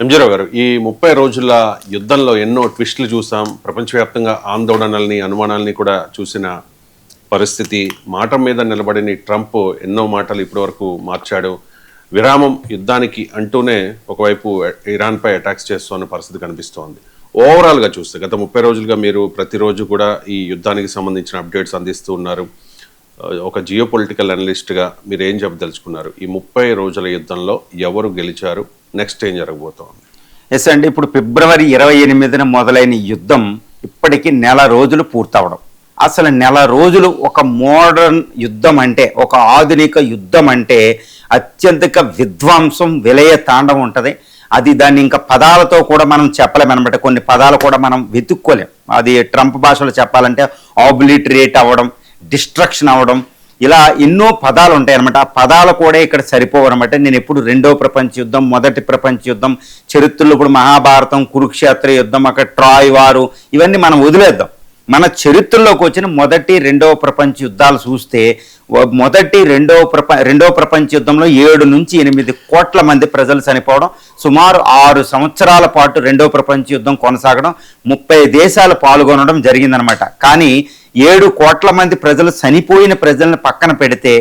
ఎంజీరావు గారు, ఈ 30 రోజుల యుద్ధంలో ఎన్నో ట్విస్టులు చూసాం. ప్రపంచవ్యాప్తంగా ఆందోళనల్ని, అనుమానాల్ని కూడా చూసిన పరిస్థితి. మాట మీద నిలబడిన ట్రంప్ ఎన్నో మాటలు ఇప్పటివరకు మార్చాడు. విరామం యుద్ధానికి అంటూనే ఒకవైపు ఇరాన్పై అటాక్స్ చేస్తున్న పరిస్థితి కనిపిస్తోంది. ఓవరాల్గా చూస్తే గత 30 రోజులుగా మీరు ప్రతిరోజు కూడా ఈ యుద్ధానికి సంబంధించిన అప్డేట్స్ అందిస్తూ ఉన్నారు. ఒక జియో పొలిటికల్ అనలిస్ట్గా మీరు ఏం చెప్పదలుచుకున్నారు? ఈ 30 రోజుల యుద్ధంలో ఎవరు గెలిచారు? నెక్స్ట్ ఏం జరగబోతోంది? ఎస్ అండి, ఇప్పుడు ఫిబ్రవరి 28న మొదలైన యుద్ధం ఇప్పటికీ నెల రోజులు పూర్తవడం. అసలు నెల రోజులు ఒక మోడర్న్ యుద్ధం అంటే, ఒక ఆధునిక యుద్ధం అంటే అత్యంత విధ్వంసం, విలయ తాండవం ఉంటుంది. అది దాన్ని ఇంకా పదాలతో కూడా మనం చెప్పలేమన్నమాట. కొన్ని పదాలు కూడా మనం వెతుక్కోలేం. అది ట్రంప్ భాషలో చెప్పాలంటే ఆబ్లిటరేట్ అవ్వడం, డిస్ట్రక్షన్ అవ్వడం, ఇలా ఎన్నో పదాలు ఉంటాయన్నమాట. ఆ పదాలు కూడా ఇక్కడ సరిపోవన్నమాట. నేను ఎప్పుడు రెండో ప్రపంచ యుద్ధం, మొదటి ప్రపంచ యుద్ధం, చరిత్రలో ఇప్పుడు మహాభారతం, కురుక్షేత్ర యుద్ధం, అక్కడ ట్రాయ్ వారు, ఇవన్నీ మనం వదిలేద్దాం. మన చరిత్రలోకి వచ్చిన మొదటి రెండవ ప్రపంచ యుద్ధాలు చూస్తే మొదటి రెండవ ప్రపంచ యుద్ధంలో 7 నుంచి 8 కోట్ల మంది ప్రజలు చనిపోవడం, సుమారు 6 సంవత్సరాల పాటు రెండవ ప్రపంచ యుద్ధం కొనసాగడం, 30 దేశాలు పాల్గొనడం జరిగిందనమాట. కానీ 7 కోట్ల మంది ప్రజలు చనిపోయిన ప్రజలను పక్కన పెడితే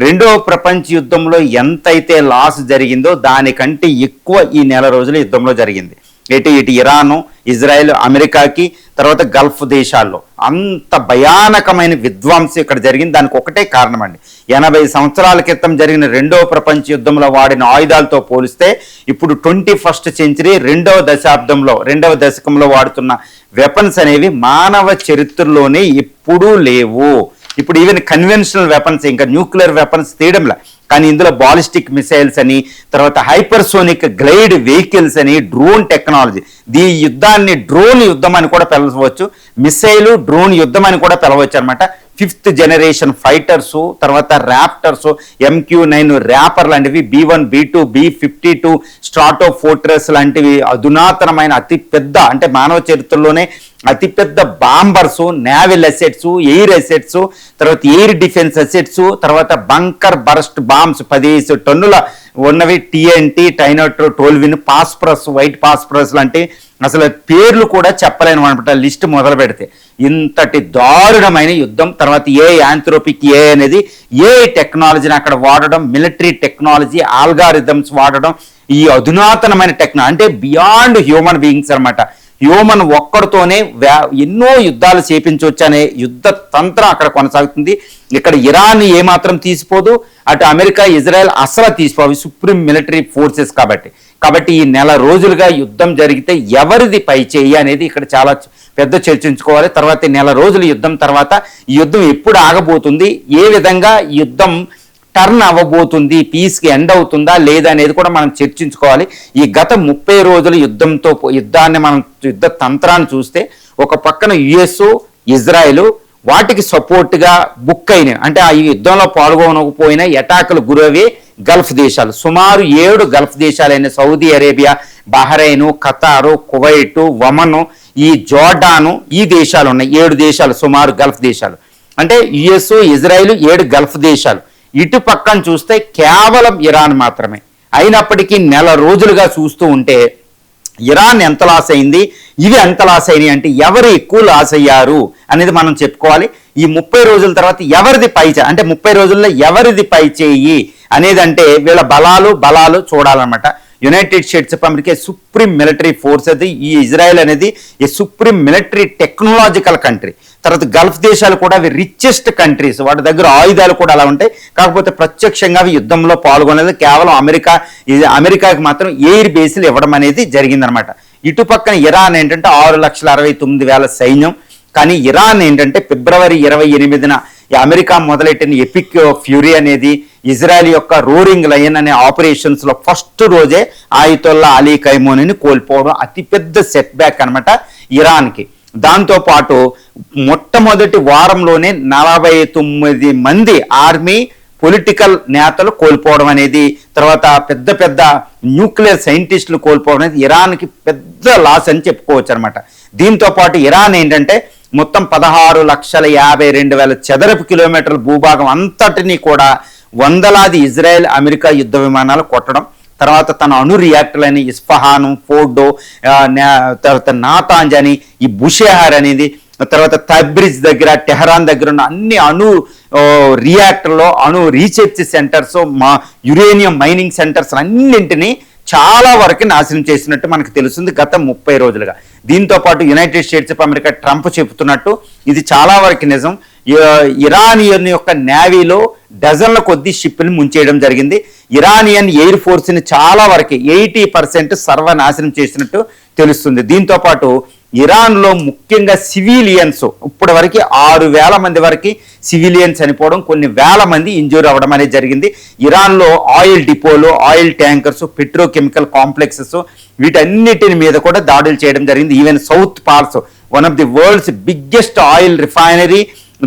రెండవ ప్రపంచ యుద్ధంలో ఎంతైతే లాస్ జరిగిందో దానికంటే ఎక్కువ ఈ నెల రోజుల యుద్ధంలో జరిగింది. ఇటు ఇరాను, ఇజ్రాయెల్, అమెరికాకి, తర్వాత గల్ఫ్ దేశాల్లో అంత భయానకమైన విధ్వంసం ఇక్కడ జరిగింది. దానికి ఒకటే కారణం అండి, 80 సంవత్సరాల క్రితం జరిగిన రెండవ ప్రపంచ యుద్ధంలో వాడిన ఆయుధాలతో పోలిస్తే ఇప్పుడు 21st సెంచరీ రెండవ దశకంలో వాడుతున్న వెపన్స్ అనేవి మానవ చరిత్రలోనే ఎప్పుడూ లేవు. ఇప్పుడు ఈవెన్ కన్వెన్షనల్ వెపన్స్, ఇంకా న్యూక్లియర్ వెపన్స్ తీయడంలా, కానీ ఇందులో బాలిస్టిక్ మిసైల్స్ అని, తర్వాత హైపర్సోనిక్ గ్లైడ్ వెహికల్స్ అని, డ్రోన్ టెక్నాలజీ, ఈ యుద్ధాన్ని డ్రోన్ యుద్ధం అని కూడా పిలవచ్చు, మిసైలు డ్రోన్ యుద్ధం అని కూడా పిలవచ్చు అనమాట. 5th జనరేషన్ ఫైటర్సు, తర్వాత ర్యాప్టర్సు, MQ-9 ర్యాపర్ లాంటివి, B-1, B-2, B-52 స్ట్రాటో ఫోర్ట్రెస్ లాంటివి అధునాతనమైన అతిపెద్ద, అంటే మానవ చరిత్రలోనే అతిపెద్ద bombers, naval assets, air assets, తర్వాత ఎయిర్ డిఫెన్స్ అసెట్స్, తర్వాత బంకర్ బరస్ట్ బాంబ్స్ 15 టన్నుల ఉన్నవి, TNT, టైనోట్రో, టోల్విన్, పాస్పరస్, వైట్ పాస్పరస్ లాంటి అసలు పేర్లు కూడా చెప్పలేను అనమాట లిస్ట్ మొదలు పెడితే. ఇంతటి దారుణమైన యుద్ధం. తర్వాత యాంథ్రోపిక్ అనేది టెక్నాలజీని అక్కడ వాడడం, మిలిటరీ టెక్నాలజీ, ఆల్గారిథమ్స్ వాడడం, ఈ అధునాతనమైన టెక్నాలజీ అంటే బియాండ్ హ్యూమన్ బీయింగ్స్ అనమాట. హ్యూమన్ ఒక్కడితోనే ఎన్నో యుద్ధాలు చేపించవచ్చు అనే యుద్ధ తంత్రం అక్కడ కొనసాగుతుంది. ఇక్కడ ఇరాన్ ఏమాత్రం తీసిపోదు, అటు అమెరికా, ఇజ్రాయెల్ అసలు తీసిపోవు, సుప్రీం మిలిటరీ ఫోర్సెస్ కాబట్టి ఈ నెల రోజులుగా యుద్ధం జరిగితే ఎవరిది పై చేయి అనేది ఇక్కడ చాలా పెద్ద చర్చించుకోవాలి. తర్వాత నెల రోజుల యుద్ధం తర్వాత ఈ యుద్ధం ఎప్పుడు ఆగబోతుంది, ఏ విధంగా యుద్ధం టర్న్ అవ్వబోతుంది, పీస్కి ఎండ్ అవుతుందా లేదా అనేది కూడా మనం చర్చించుకోవాలి. ఈ గత 30 రోజుల యుద్ధాన్ని మనం యుద్ధ తంత్రాన్ని చూస్తే ఒక పక్కన US, ఇజ్రాయెల్ వాటికి సపోర్ట్గా బుక్ అయినాయి, అంటే ఆ యుద్ధంలో పాల్గొనకపోయినా అటాకులు గురవే గల్ఫ్ దేశాలు. సుమారు 7 గల్ఫ్ దేశాలైన Saudi Arabia, Bahrain, Qatar, Kuwait, Oman, ఈ జోర్డాను, ఈ దేశాలు ఉన్నాయి. 7 దేశాలు సుమారు గల్ఫ్ దేశాలు, అంటే US, ఇజ్రాయెల్ 7 గల్ఫ్ దేశాలు. ఇటు పక్కన చూస్తే కేవలం ఇరాన్ మాత్రమే. అయినప్పటికీ నెల రోజులుగా చూస్తూ ఉంటే ఇరాన్ ఎంత లాస్ అయింది, ఇవి ఎంత లాస్ అయినాయి, అంటే ఎవరు ఎక్కువ లాస్ అయ్యారు అనేది మనం చెప్పుకోవాలి. ఈ 30 రోజుల తర్వాత ఎవరిది అంటే 30 రోజుల్లో ఎవరిది పై చేయి అనేది, అంటే వీళ్ళ బలాలు చూడాలన్నమాట. United States of America supreme military force, అది ఈ ఇజ్రాయెల్ అనేది ఈ సుప్రీం మిలిటరీ టెక్నాలజికల్ కంట్రీ. తర్వాత గల్ఫ్ దేశాలు కూడా అవి రిచెస్ట్ కంట్రీస్, వాటి దగ్గర ఆయుధాలు కూడా అలా ఉంటాయి. కాకపోతే ప్రత్యక్షంగా అవి యుద్ధంలో పాల్గొనేది కేవలం అమెరికాకి మాత్రం ఎయిర్ బేస్లు ఇవ్వడం అనేది జరిగిందనమాట. ఇటు పక్కన ఇరాన్ ఏంటంటే 6,69,000 సైన్యం. కానీ ఇరాన్ ఏంటంటే ఫిబ్రవరి 28న అమెరికా మొదలెట్టిన ఎపిక్ ఫ్యూరీ అనేది, ఇజ్రాయెల్ యొక్క రోరింగ్ లయన్ అనే ఆపరేషన్స్లో ఫస్ట్ రోజే ఆయతుల్లా అలీ ఖైమోనీని కోల్పోవడం అతిపెద్ద సెట్ బ్యాక్ అనమాట ఇరాన్కి. దాంతోపాటు మొట్టమొదటి వారంలోనే 49 మంది ఆర్మీ పొలిటికల్ నేతలు కోల్పోవడం అనేది, తర్వాత పెద్ద న్యూక్లియర్ సైంటిస్టులు కోల్పోవడం అనేది ఇరాన్కి పెద్ద లాస్ అని చెప్పుకోవచ్చు అనమాట. దీంతో పాటు ఇరాన్ ఏంటంటే మొత్తం 16,52,000 చదరపు కిలోమీటర్ల భూభాగం అంతటినీ కూడా వందలాది ఇజ్రాయెల్, అమెరికా యుద్ధ విమానాలు కొట్టడం, తర్వాత తన అణు రియాక్టర్లని ఇస్ఫహాను, ఫోర్డో, తర్వాత నాతాంజ్ అని, ఈ బుషేహార్ అనేది, తర్వాత తబ్రిజ్ దగ్గర, టెహరాన్ దగ్గర ఉన్న అన్ని అణు రియాక్టర్లో, అణు research centres, uranium mining centres అన్నింటినీ చాలా వరకు నాశనం చేసినట్టు మనకు తెలుస్తుంది గత 30 రోజులుగా. దీంతో పాటు United States of America Trump చెబుతున్నట్టు ఇది చాలా వరకు నిజం. ఇరానియన్ యొక్క నేవీలో డజన్ల కొద్ది షిప్ని ముంచేయడం జరిగింది. ఇరానియన్ ఎయిర్ ఫోర్స్ని చాలా వరకు 80% సర్వనాశనం చేసినట్టు తెలుస్తుంది. దీంతో పాటు ఇరాన్లో ముఖ్యంగా సివిలియన్స్ ఇప్పటి వరకు 6,000 మంది వరకు సివిలియన్స్ చనిపోవడం, కొన్ని వేల మంది ఇంజూర్ అవ్వడం అనేది జరిగింది. ఇరాన్లో ఆయిల్ డిపోలు, ఆయిల్ ట్యాంకర్స్, పెట్రోకెమికల్ కాంప్లెక్సెస్ వీటన్నిటిని మీద కూడా దాడులు చేయడం జరిగింది. Even South Pars, one of the world's biggest oil refinery,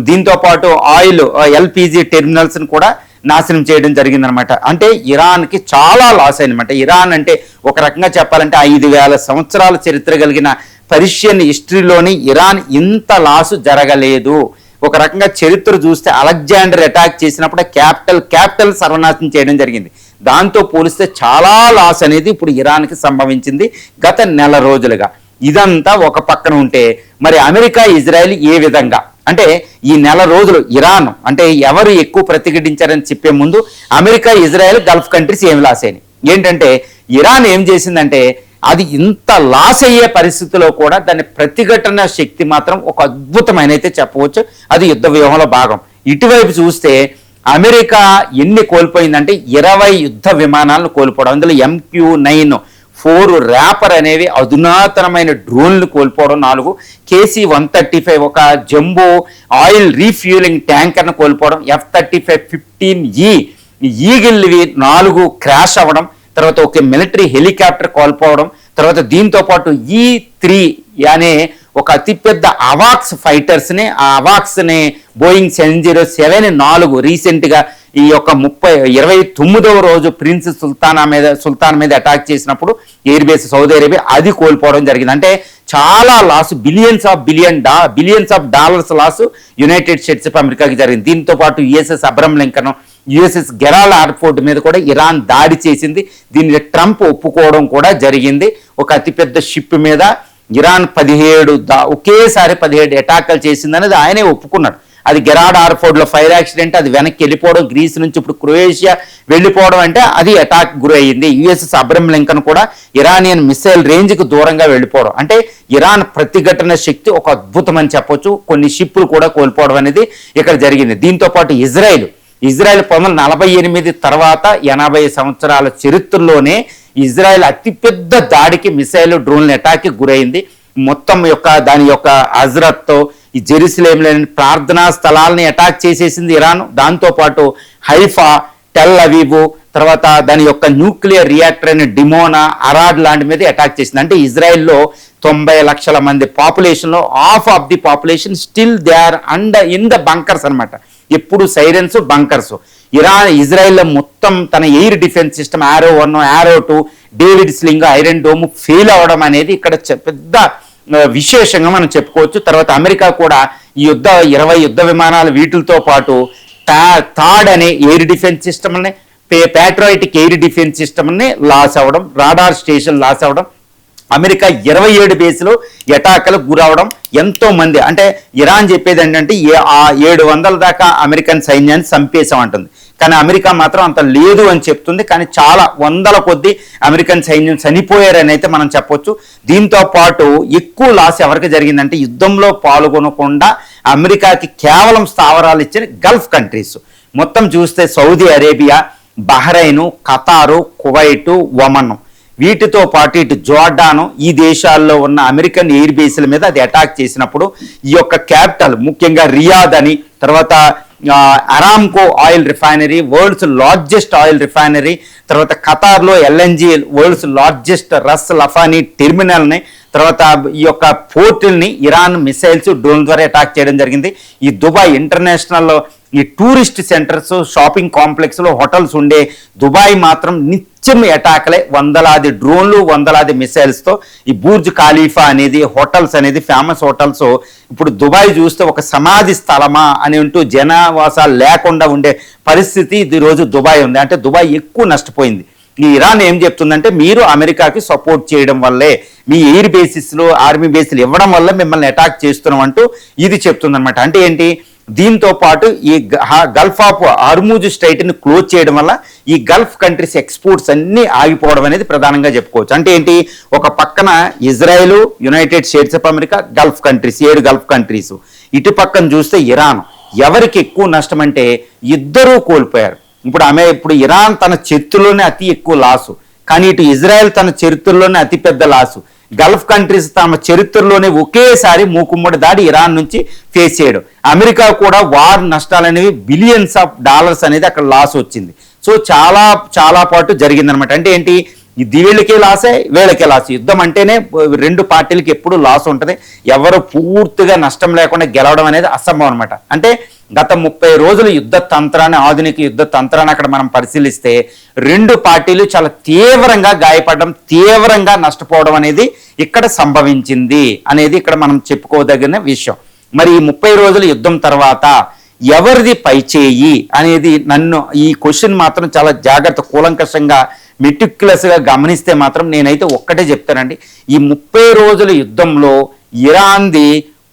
దీంతో పాటు ఆయిల్ ఎల్పిజి టెర్మినల్స్ని కూడా నాశనం చేయడం జరిగిందనమాట. అంటే ఇరాన్కి చాలా లాస్ అయిందన్నమాట. ఇరాన్ అంటే ఒక రకంగా చెప్పాలంటే 5,000 సంవత్సరాల చరిత్ర కలిగిన పర్షియన్ హిస్టరీలోని ఇరాన్ ఇంత లాసు జరగలేదు. ఒక రకంగా చరిత్ర చూస్తే అలెగ్జాండర్ అటాక్ చేసినప్పుడు క్యాపిటల్ సర్వనాశనం చేయడం జరిగింది. దాంతో పోలిస్తే చాలా లాస్ అనేది ఇప్పుడు ఇరాన్కి సంభవించింది గత నెల రోజులుగా. ఇదంతా ఒక పక్కన ఉంటే మరి అమెరికా, ఇజ్రాయెల్ ఏ విధంగా అంటే ఈ నెల రోజులు ఇరాన్ అంటే ఎవరు ఎక్కువ ప్రతిఘటించారని చెప్పే ముందు అమెరికా, ఇజ్రాయెల్, గల్ఫ్ కంట్రీస్ ఏమి లాస్ అయినాయి ఏంటంటే, ఇరాన్ ఏం చేసిందంటే అది ఇంత లాస్ అయ్యే పరిస్థితిలో కూడా దాని ప్రతిఘటన శక్తి మాత్రం ఒక అద్భుతమైన అయితే చెప్పవచ్చు. అది యుద్ధ వ్యూహంలో భాగం. ఇటువైపు చూస్తే అమెరికా ఎన్ని కోల్పోయిందంటే 20 యుద్ధ విమానాలను కోల్పోవడం, అందులో MQ-9 ర్యాపర్ అనేవి అధునాతనమైన డ్రోన్లు కోల్పోవడం, 4 KC-135 ఒక జంబో ఆయిల్ రీఫ్యూలింగ్ ట్యాంకర్ను కోల్పోవడం, F-35-15E ఈగిల్వి 4 క్రాష్ అవ్వడం, తర్వాత ఒక మిలిటరీ హెలికాప్టర్ కోల్పోవడం, తర్వాత దీంతో పాటు E-3 అనే ఒక అతిపెద్ద అవాక్స్ ఫైటర్స్ని, ఆ అవాక్స్ని బోయింగ్ 707 4 రీసెంట్గా ఈ యొక్క 29వ రోజు ప్రిన్స్ సుల్తాన్ మీద అటాక్ చేసినప్పుడు ఎయిర్ బేస్ సౌదీ అరేబియా అది కోల్పోవడం జరిగింది. అంటే చాలా loss, billions of dollars loss United States of అమెరికాకి జరిగింది. దీంతో పాటు USS Abraham Lincoln, USS Gerald airport మీద కూడా ఇరాన్ దాడి చేసింది. దీన్ని ట్రంప్ ఒప్పుకోవడం కూడా జరిగింది. ఒక అతిపెద్ద షిప్ మీద ఇరాన్ ఒకేసారి 17 అటాక్లు చేసిందనేది ఆయనే ఒప్పుకున్నాడు. అది గెరాల్డ్ ఎయిర్పోర్ట్లో ఫైర్ యాక్సిడెంట్, అది వెనక్కి వెళ్ళిపోవడం, గ్రీస్ నుంచి ఇప్పుడు క్రొయేషియా వెళ్ళిపోవడం అంటే అది అటాక్ గురి అయ్యింది. USS అబ్రహం లింకన్ కూడా ఇరానియన్ మిసైల్ రేంజ్కి దూరంగా వెళ్ళిపోవడం అంటే ఇరాన్ ప్రతిఘటన శక్తి ఒక అద్భుతం అని చెప్పొచ్చు. కొన్ని షిప్పులు కూడా కోల్పోవడం అనేది ఇక్కడ జరిగింది. దీంతో పాటు ఇజ్రాయెల్ 1948 తర్వాత 80 సంవత్సరాల చరిత్రలోనే ఇజ్రాయెల్ అతిపెద్ద దాడికి మిసైల్ డ్రోన్ల అటాక్కి గురైంది. మొత్తం దాని యొక్క హజ్రత్తో ఈ జెరూసలేంలోని ప్రార్థనా స్థలాలని అటాక్ చేసేసింది ఇరాన్. దాంతోపాటు హైఫా, టెల్ అవీవ్, తర్వాత దాని యొక్క న్యూక్లియర్ రియాక్టర్ అయిన డిమోనా, అరాడ్ లాంటి మీద అటాక్ చేసింది. అంటే ఇజ్రాయెల్లో 90 లక్షల మంది పాపులేషన్లో half of the population still they are in the bunkers అనమాట. ఎప్పుడు సైరన్స్, బంకర్స్. ఇజ్రాయెల్లో మొత్తం తన ఎయిర్ డిఫెన్స్ సిస్టమ్ ఆరో 1, ఆరో 2, David sling, iron dome fail అవ్వడం అనేది ఇక్కడ పెద్ద విశేషంగా మనం చెప్పుకోవచ్చు. తర్వాత అమెరికా కూడా ఈ 20 యుద్ధ విమానాలు వీటితో పాటు థాడ్ అనే ఎయిర్ డిఫెన్స్ సిస్టమ్ని, ప్యాట్రాయిటిక్ ఎయిర్ డిఫెన్స్ సిస్టమ్ని లాస్ అవ్వడం, రాడార్ స్టేషన్ లాస్ అవ్వడం, అమెరికా 27 బేస్లో అటాక్లకు గురవడం, ఎంతో మంది అంటే ఇరాన్ చెప్పేది ఏంటంటే 700 దాకా అమెరికన్ సైన్యాన్ని చంపేసామంటుంది. కానీ అమెరికా మాత్రం అంత లేదు అని చెప్తుంది. కానీ చాలా వందల కొద్ది అమెరికన్ సైన్యం చనిపోయారని అయితే మనం చెప్పొచ్చు. దీంతో పాటు ఎక్కువ లాస్ ఎవరికి జరిగిందంటే యుద్ధంలో పాల్గొనకుండా అమెరికాకి కేవలం స్థావరాలు ఇచ్చిన గల్ఫ్ కంట్రీస్. మొత్తం చూస్తే Saudi Arabia, Bahrain, Qatar, Kuwait, Oman, వీటితో పాటు ఇటు జోర్డాను, ఈ దేశాల్లో ఉన్న అమెరికన్ ఎయిర్ బేస్ల మీద అది అటాక్ చేసినప్పుడు ఈ యొక్క క్యాపిటల్ ముఖ్యంగా రియాద్ అని, తర్వాత Aramco oil refinery, world's largest oil refinery, తర్వాత ఖతార్లో LNG వరల్డ్స్ లార్జెస్ట్ రస్ లఫానీ టెర్మినల్ని, తర్వాత ఈ యొక్క పోర్టుల్ని ఇరాన్ మిసైల్స్, డ్రోన్ ద్వారా అటాక్ చేయడం జరిగింది. ఈ దుబాయ్ ఇంటర్నేషనల్ ఈ టూరిస్ట్ సెంటర్స్, షాపింగ్ కాంప్లెక్స్లో హోటల్స్ ఉండే దుబాయ్ మాత్రం నిత్యం అటాక్లే, వందలాది డ్రోన్లు, వందలాది మిసైల్స్తో. ఈ బూర్జ్ ఖలీఫా అనేది హోటల్స్ అనేది ఫేమస్ హోటల్స్ ఇప్పుడు దుబాయ్ చూస్తే ఒక సమాధి స్థలమా అని అంటూ జనవాసాలు లేకుండా ఉండే పరిస్థితి ఈ రోజు దుబాయ్ ఉంది. అంటే దుబాయ్ ఎక్కువ నష్టపోయింది. ఈ ఇరాన్ ఏం చెప్తుందంటే మీరు అమెరికాకి సపోర్ట్ చేయడం వల్లే మీ ఎయిర్ బేసిస్లు ఆర్మీ బేస్లు ఇవ్వడం వల్ల మిమ్మల్ని అటాక్ చేస్తున్నాం అంటూ ఇది చెప్తుందన్నమాట. అంటే ఏంటి, దీంతో పాటు ఈ గల్ఫ్ ఆఫ్ హార్మూజ్ స్ట్రైట్ని క్లోజ్ చేయడం వల్ల ఈ గల్ఫ్ కంట్రీస్ ఎక్స్పోర్ట్స్ అన్ని ఆగిపోవడం అనేది ప్రధానంగా చెప్పుకోవచ్చు. అంటే ఏంటి, ఒక పక్కన Israel, United States of America, Gulf countries 7 Gulf countries, ఇటు పక్కన చూస్తే ఇరాన్. ఎవరికి ఎక్కువ నష్టం అంటే ఇద్దరూ కోల్పోయారు. ఇప్పుడు ఇరాన్ తన చరిత్రలోనే అతి ఎక్కువ లాసు, కానీ ఇటు ఇజ్రాయెల్ తన చరిత్రలోనే అతిపెద్ద లాసు. గల్ఫ్ కంట్రీస్ తమ చరిత్రలోనే ఒకేసారి మూకుమ్మడి దాడి ఇరాన్ నుంచి ఫేస్ చేయడం. అమెరికా కూడా వార్ నష్టాలనేవి బిలియన్స్ ఆఫ్ డాలర్స్ అనేది అక్కడ లాస్ వచ్చింది. సో చాలా చాలా పాటు జరిగిందనమాట. అంటే ఏంటి, ఇది వీళ్ళకే లాసే వీళ్ళకే లాస్. యుద్ధం అంటేనే 2 పార్టీలకి ఎప్పుడు లాస్ ఉంటుంది. ఎవరు పూర్తిగా నష్టం లేకుండా గెలవడం అనేది అసంభవం అనమాట. అంటే గత 30 రోజుల యుద్ధ తంత్రాన్ని, ఆధునిక యుద్ధ తంత్రాన్ని అక్కడ మనం పరిశీలిస్తే 2 పార్టీలు చాలా తీవ్రంగా గాయపడడం, తీవ్రంగా నష్టపోవడం అనేది ఇక్కడ సంభవించింది అనేది ఇక్కడ మనం చెప్పుకోదగిన విషయం. మరి ఈ 30 రోజుల యుద్ధం తర్వాత ఎవరిది పైచేయి అనేది నన్ను ఈ క్వశ్చన్ మాత్రం చాలా జాగ్రత్త కూలంకషంగా మెటిక్యులస్గా గమనిస్తే మాత్రం నేనైతే ఒక్కటే చెప్తానండి, ఈ 30 రోజుల యుద్ధంలో ఇరాన్ది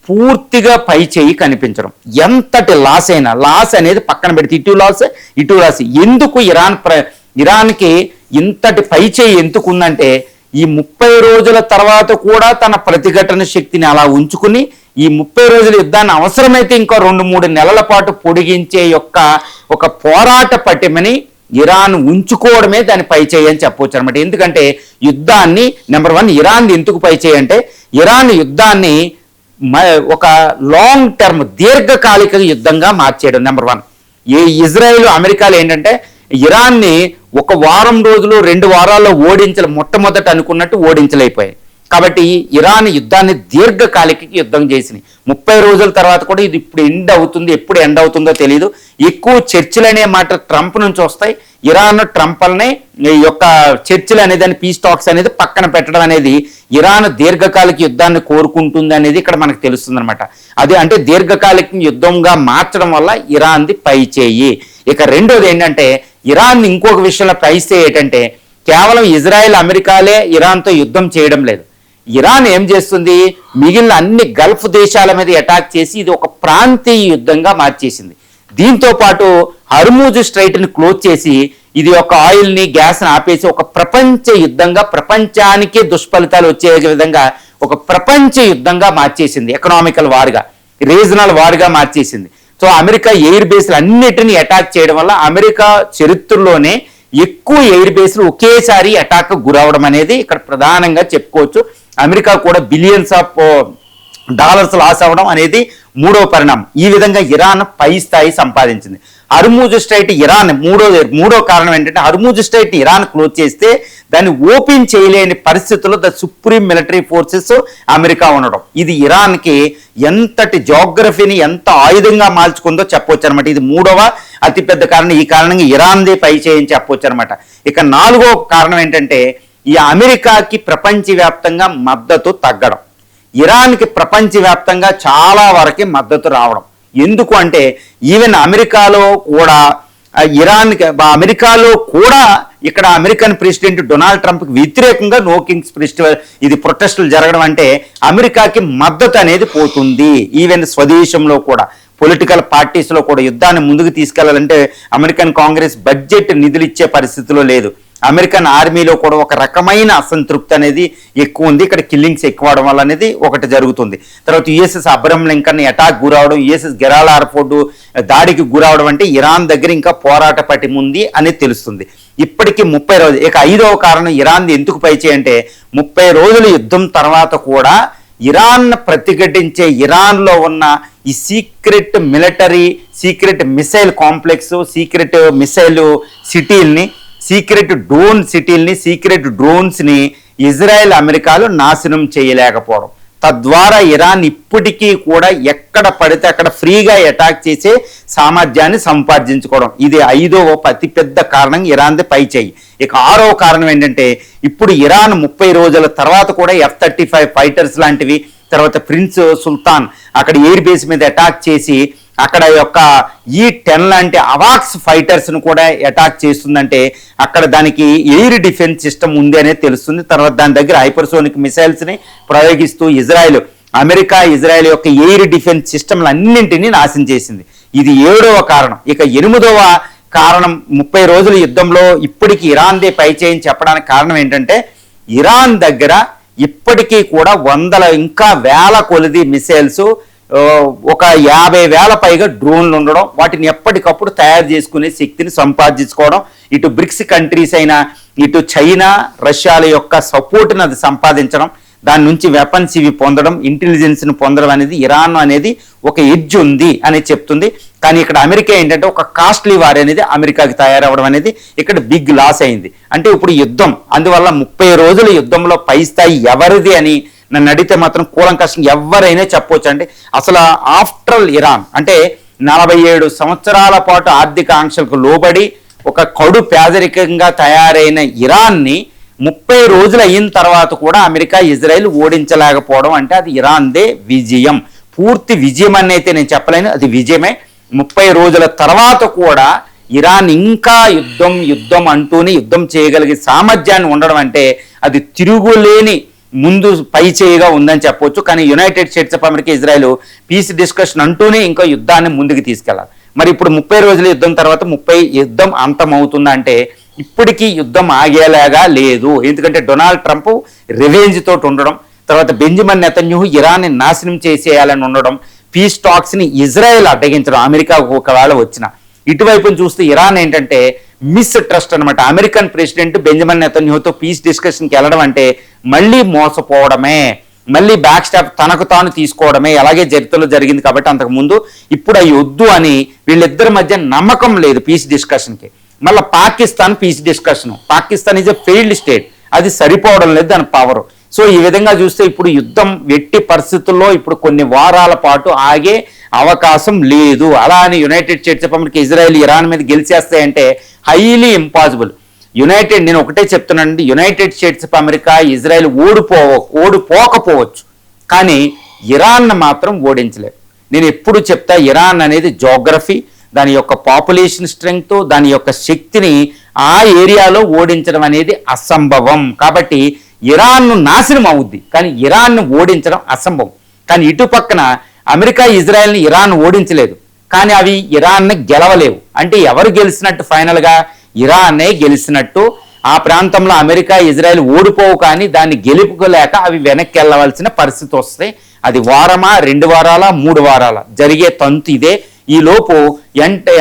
పూర్తిగా పై చేయి కనిపించడం. ఎంతటి లాస్ అయినా, లాస్ అనేది పక్కన పెడితే ఇటు లాస్. ఎందుకు ఇరాన్కి ఇంతటి పై చేయి ఎందుకు ఉందంటే, ఈ 30 రోజుల తర్వాత కూడా తన ప్రతిఘటన శక్తిని అలా ఉంచుకుని ఈ 30 రోజుల యుద్ధాన్ని అవసరమైతే ఇంకో 2-3 నెలల పాటు పొడిగించే ఒక పోరాట పటిమని ఇరాన్ ఉంచుకోవడమే దాని పై చేయి అని చెప్పవచ్చు అనమాట. ఎందుకంటే యుద్ధాన్ని నెంబర్ 1 ఇరాన్ ఎందుకు పై చేయి అంటే, ఇరాన్ యుద్ధాన్ని ఒక లాంగ్ టర్మ్ దీర్ఘకాలిక యుద్ధంగా మార్చేయడం నెంబర్ 1. ఇజ్రాయెల్ అమెరికాలు ఏంటంటే ఇరాన్ని 1 వారం రోజులు 2 వారాల్లో మొట్టమొదట అనుకున్నట్టు ఓడించలేకపోయాయి. కాబట్టి ఇరాన్ యుద్ధాన్ని దీర్ఘకాలిక యుద్ధం చేసింది. 30 రోజుల తర్వాత కూడా ఇది ఇప్పుడు ఎండ్ అవుతుంది, ఎప్పుడు ఎండ్ అవుతుందో తెలియదు. ఎక్కువ చర్చలు అనే మాట ట్రంప్ నుంచి వస్తాయి. ఇరాన్ ట్రంప్లనే ఈ యొక్క చర్చలు అనేది, పీస్ టాక్స్ అనేది పక్కన పెట్టడం అనేది ఇరాన్ దీర్ఘకాలిక యుద్ధాన్ని కోరుకుంటుంది అనేది ఇక్కడ మనకు తెలుస్తుంది అనమాట. అది అంటే దీర్ఘకాలిక యుద్ధంగా మార్చడం వల్ల ఇరాన్ది పై చేయి. ఇక రెండోది ఏంటంటే, ఇరాన్ ఇంకొక విషయంలో పై చేయి ఏంటంటే, కేవలం ఇజ్రాయెల్ అమెరికాలే ఇరాన్తో యుద్ధం చేయడం లేదు. ఇరాన్ ఏం చేస్తుంది, మిగిలిన అన్ని గల్ఫ్ దేశాల మీద అటాక్ చేసి ఇది ఒక ప్రాంతీయ యుద్ధంగా మార్చేసింది. దీంతో పాటు హర్మూజ్ స్ట్రైట్ని క్లోజ్ చేసి ఇది ఒక ఆయిల్ని గ్యాస్ని ఆపేసి ఒక ప్రపంచ యుద్ధంగా, ప్రపంచానికి దుష్ఫలితాలు వచ్చే విధంగా ఒక ప్రపంచ యుద్ధంగా మార్చేసింది. ఎకనామికల్ వార్గా, రీజనల్ వార్గా మార్చేసింది. సో అమెరికా ఎయిర్ బేస్లు అన్నిటినీ అటాక్ చేయడం వల్ల అమెరికా చరిత్రలోనే ఎక్కువ ఎయిర్ బేస్లు ఒకేసారి అటాక్ గురవడం అనేది ఇక్కడ ప్రధానంగా చెప్పుకోవచ్చు. అమెరికా కూడా బిలియన్స్ ఆఫ్ డాలర్స్ లాస్ అవ్వడం అనేది 3వ పరిణామం. ఈ విధంగా ఇరాన్ పై స్థాయి సంపాదించింది. హర్మూజ్ స్ట్రైట్ ఇరాన్ మూడో కారణం ఏంటంటే, హర్మూజ్ స్ట్రైట్ ఇరాన్ క్లోజ్ చేస్తే దాన్ని ఓపెన్ చేయలేని పరిస్థితుల్లో the supreme military forces America ఉండడం, ఇది ఇరాన్కి ఎంతటి జోగ్రఫీని ఎంత ఆయుధంగా మార్చుకుందో చెప్పొచ్చు అనమాట. ఇది 3వ అతిపెద్ద కారణం. ఈ కారణంగా ఇరాన్దే పై చేయని చెప్పొచ్చు అనమాట. ఇక 4వ కారణం ఏంటంటే, ఈ అమెరికాకి ప్రపంచవ్యాప్తంగా మద్దతు తగ్గడం, ఇరాన్కి ప్రపంచవ్యాప్తంగా చాలా వరకు మద్దతు రావడం. ఎందుకు అంటే, ఈవెన్ అమెరికాలో కూడా ఇక్కడ అమెరికన్ ప్రెసిడెంట్ డొనాల్డ్ ట్రంప్కి వ్యతిరేకంగా నో కింగ్స్ ఫెస్టివల్ ఇది ప్రొటెస్టులు జరగడం అంటే అమెరికాకి మద్దతు అనేది పోతుంది. ఈవెన్ స్వదేశంలో కూడా పొలిటికల్ పార్టీస్లో కూడా యుద్ధాన్ని ముందుకు తీసుకెళ్లాలంటే అమెరికన్ కాంగ్రెస్ బడ్జెట్ నిధులు ఇచ్చే పరిస్థితిలో లేదు. అమెరికన్ ఆర్మీలో కూడా ఒక రకమైన అసంతృప్తి అనేది ఎక్కువ ఉంది. ఇక్కడ కిల్లింగ్స్ ఎక్కువ అవడం వల్ల అనేది ఒకటి జరుగుతుంది. తర్వాత యుఎస్ఎస్ అబ్రహం లింకన్ అటాక్ గురవడం, యుఎస్ఎస్ గెరాల్ ఆర్ఫోర్డ్ దాడికి గురవడం అంటే ఇరాన్ దగ్గర ఇంకా పోరాట పటిమ ఉంది అనేది తెలుస్తుంది. ఇప్పటికీ 30 రోజులు. ఇక 5వ కారణం ఇరాన్ ఎందుకు పైచేయంటే, 30 రోజుల యుద్ధం తర్వాత కూడా ఇరాన్ ప్రతిఘటించే ఇరాన్లో ఉన్న ఈ secret military, secret missile complex, secret missile సిటీల్ని, సీక్రెట్ డ్రోన్ సిటీల్ని, సీక్రెట్ డ్రోన్స్ని ఇజ్రాయెల్ అమెరికాలు నాశనం చేయలేకపోవడం, తద్వారా ఇరాన్ ఇప్పటికీ కూడా ఎక్కడ పడితే అక్కడ ఫ్రీగా అటాక్ చేసే సామర్థ్యాన్ని సంపాదించుకోవడం, ఇది 5వ అతిపెద్ద కారణం ఇరాన్ది పై చేయి. ఇక 6వ కారణం ఏంటంటే, ఇప్పుడు ఇరాన్ 30 రోజుల తర్వాత కూడా F-35 ఫైటర్స్ లాంటివి, తర్వాత ప్రిన్స్ సుల్తాన్ అక్కడ ఎయిర్ బేస్ మీద అటాక్ చేసి అక్కడ యొక్క E-10 లాంటి అవాక్స్ ఫైటర్స్ను కూడా అటాక్ చేస్తుందంటే అక్కడ దానికి ఎయిర్ డిఫెన్స్ సిస్టమ్ ఉంది అనేది తెలుస్తుంది. తర్వాత దాని దగ్గర హైపర్సోనిక్ మిసైల్స్ని ప్రయోగిస్తూ అమెరికా ఇజ్రాయెల్ యొక్క ఎయిర్ డిఫెన్స్ సిస్టమ్లు అన్నింటినీ నాశనం చేసింది. ఇది 7వ కారణం. ఇక 8వ కారణం 30 రోజుల యుద్ధంలో ఇప్పటికీ ఇరాన్దే పై చేయని చెప్పడానికి కారణం ఏంటంటే ఇరాన్ దగ్గర ఇప్పటికీ కూడా ఇంకా వేల కొలది మిసైల్స్, ఒక 50,000 పైగా డ్రోన్లు ఉండడం, వాటిని ఎప్పటికప్పుడు తయారు చేసుకునే శక్తిని సంపాదించుకోవడం, ఇటు బ్రిక్స్ కంట్రీస్ అయినా ఇటు చైనా రష్యాల యొక్క సపోర్ట్ని అది సంపాదించడం, దాని నుంచి వెపన్స్ ఇవి పొందడం, ఇంటెలిజెన్స్ని పొందడం అనేది ఇరాన్ అనేది ఒక ఎడ్జ్ ఉంది అని చెప్తుంది. కానీ ఇక్కడ అమెరికా ఏంటంటే ఒక కాస్ట్లీ వార్ అనేది అమెరికాకి తయారవడం అనేది ఇక్కడ బిగ్ లాస్ అయింది. అంటే ఇప్పుడు యుద్ధం, అందువల్ల 30 రోజుల యుద్ధంలో పై స్థాయి ఎవరిది అని నన్ను అడిగితే మాత్రం కూలంకషంగా ఎవరైనా చెప్పవచ్చు. అంటే అసలు ఆఫ్టర్ ఇరాన్ అంటే 47 సంవత్సరాల పాటు ఆర్థిక ఆంక్షలకు లోబడి ఒక కడు పేదరికంగా తయారైన ఇరాన్ని 30 రోజులు అయిన తర్వాత కూడా అమెరికా ఇజ్రాయెల్ ఓడించలేకపోవడం అంటే అది ఇరాన్దే విజయం. పూర్తి విజయం అని అయితే నేను చెప్పలేను, అది విజయమే. 30 రోజుల తర్వాత కూడా ఇరాన్ ఇంకా యుద్ధం అంటూనే యుద్ధం చేయగలిగే సామర్థ్యాన్ని ఉండడం అంటే అది తిరుగులేని ముందు పై చేయిగా ఉందని చెప్పొచ్చు. కానీ United States of America Israel peace discussion అంటూనే ఇంకా యుద్ధాన్ని ముందుకు తీసుకెళ్ళాలి. మరి ఇప్పుడు 30 రోజుల యుద్ధం తర్వాత యుద్ధం అంతమవుతుందా అంటే ఇప్పటికీ యుద్ధం ఆగేలాగా లేదు. ఎందుకంటే డొనాల్డ్ ట్రంప్ రివెంజ్ తోటి ఉండడం, తర్వాత బెంజమిన్ నెతన్యాహు ఇరాన్ని నాశనం చేసేయాలని ఉండడం, పీస్ టాక్స్ని ఇజ్రాయెల్ అడ్డగించడం అమెరికా ఒకవేళ వచ్చిన. ఇటువైపుని చూస్తే ఇరాన్ ఏంటంటే మిస్ ట్రస్ట్ అనమాట. అమెరికన్ ప్రెసిడెంట్ బెంజమిన్ నెతన్యాహుతో పీస్ డిస్కషన్కి వెళ్ళడం అంటే మళ్ళీ మోసపోవడమే, మళ్ళీ బ్యాక్ స్టాప్ తనకు తాను తీసుకోవడమే. అలాగే చరిత్రలో జరిగింది కాబట్టి అంతకుముందు. ఇప్పుడు అవి వద్దు అని వీళ్ళిద్దరి మధ్య నమ్మకం లేదు పీస్ డిస్కషన్కి. మళ్ళీ Pakistan peace discussion, Pakistan is a failed state, అది సరిపోవడం లేదు దాని పవర్. సో ఈ విధంగా చూస్తే ఇప్పుడు యుద్ధం ఎట్టి పరిస్థితుల్లో ఇప్పుడు కొన్ని వారాల పాటు ఆగే అవకాశం లేదు. అలా అని United States of America Israel Iran మీద గెలిచేస్తాయంటే హైలీ ఇంపాసిబుల్. నేను ఒకటే చెప్తున్నానండి, United States of America Israel ఓడిపోకపోవచ్చు, కానీ ఇరాన్ మాత్రం ఓడించలేదు. నేను ఎప్పుడు చెప్తా ఇరాన్ అనేది జోగ్రఫీ, దాని యొక్క పాపులేషన్ స్ట్రెంగ్త్, దాని యొక్క శక్తిని ఆ ఏరియాలో ఓడించడం అనేది అసంభవం. కాబట్టి ఇరాన్ను నాశనం అవుద్ది, కానీ ఇరాన్ను ఓడించడం అసంభవం. కానీ ఇటు పక్కన అమెరికా ఇజ్రాయెల్ని ఇరాన్ ఓడించలేదు, కానీ అవి ఇరాన్ని గెలవలేవు. అంటే ఎవరు గెలిచినట్టు ఫైనల్గా? ఇరానే గెలిచినట్టు. ఆ ప్రాంతంలో అమెరికా ఇజ్రాయెల్ ఓడిపోవు, కానీ దాన్ని గెలుపుకోలేక అవి వెనక్కి వెళ్ళవలసిన పరిస్థితి వస్తాయి. అది వారమా, 2 వారాలా, 3 వారాలా జరిగే తంతు ఇదే. ఈ లోపు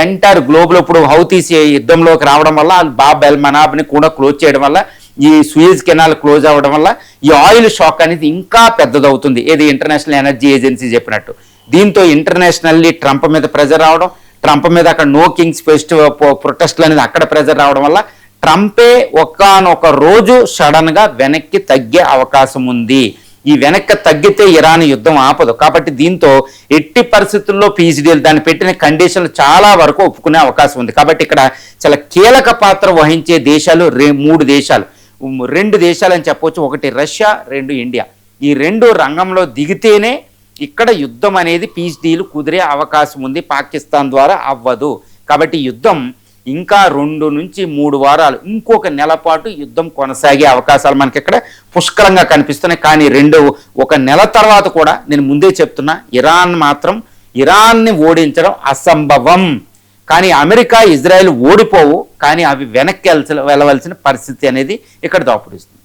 ఎంటైర్ గ్లోబ్లో ఇప్పుడు హౌతీస్ యుద్ధంలోకి రావడం వల్ల బాబ్ ఎల్ మనాబ్ని కూడా క్లోజ్ చేయడం వల్ల, ఈ సూయజ్ కెనాల్ క్లోజ్ అవ్వడం వల్ల ఈ ఆయిల్ షాక్ అనేది ఇంకా పెద్దదవుతుంది. ఏది ఇంటర్నేషనల్ ఎనర్జీ ఏజెన్సీ చెప్పినట్టు. దీంతో ఇంటర్నేషనల్లీ ట్రంప్ మీద ప్రెజర్ రావడం, ట్రంప్ మీద అక్కడ నో కింగ్స్ ఫెస్టివల్ ప్రొటెస్ట్లు అనేది అక్కడ ప్రెజర్ రావడం వల్ల ట్రంపే ఒకానొక రోజు సడన్గా వెనక్కి తగ్గే అవకాశం ఉంది. ఈ వెనక్కి తగ్గితే ఇరాన్ యుద్ధం ఆపదు. కాబట్టి దీంతో ఎట్టి పరిస్థితుల్లో పీస్ డీల్ దాన్ని పెట్టిన కండిషన్లు చాలా వరకు ఒప్పుకునే అవకాశం ఉంది. కాబట్టి ఇక్కడ చాలా కీలక పాత్ర వహించే దేశాలు 3 దేశాలు, 2 దేశాలు అని చెప్పవచ్చు. ఒకటి రష్యా, 2 ఇండియా. ఈ 2 రంగంలో దిగితేనే ఇక్కడ యుద్ధం అనేది పీస్ డీల్ కుదిరే అవకాశం ఉంది. పాకిస్తాన్ ద్వారా అవ్వదు. కాబట్టి యుద్ధం ఇంకా 2 నుంచి 3 వారాలు, ఇంకొక నెల పాటు యుద్ధం కొనసాగే అవకాశాలు మనకి ఇక్కడ పుష్కలంగా కనిపిస్తున్నాయి. కానీ 1 నెల తర్వాత కూడా నేను ముందే చెప్తున్నా, ఇరాన్ని ఓడించడం అసంభవం. కానీ అమెరికా ఇజ్రాయెల్ ఓడిపోవు, కానీ అవి వెనక్కి వెళ్ళవలసిన పరిస్థితి అనేది ఇక్కడ దాపుడిస్తుంది.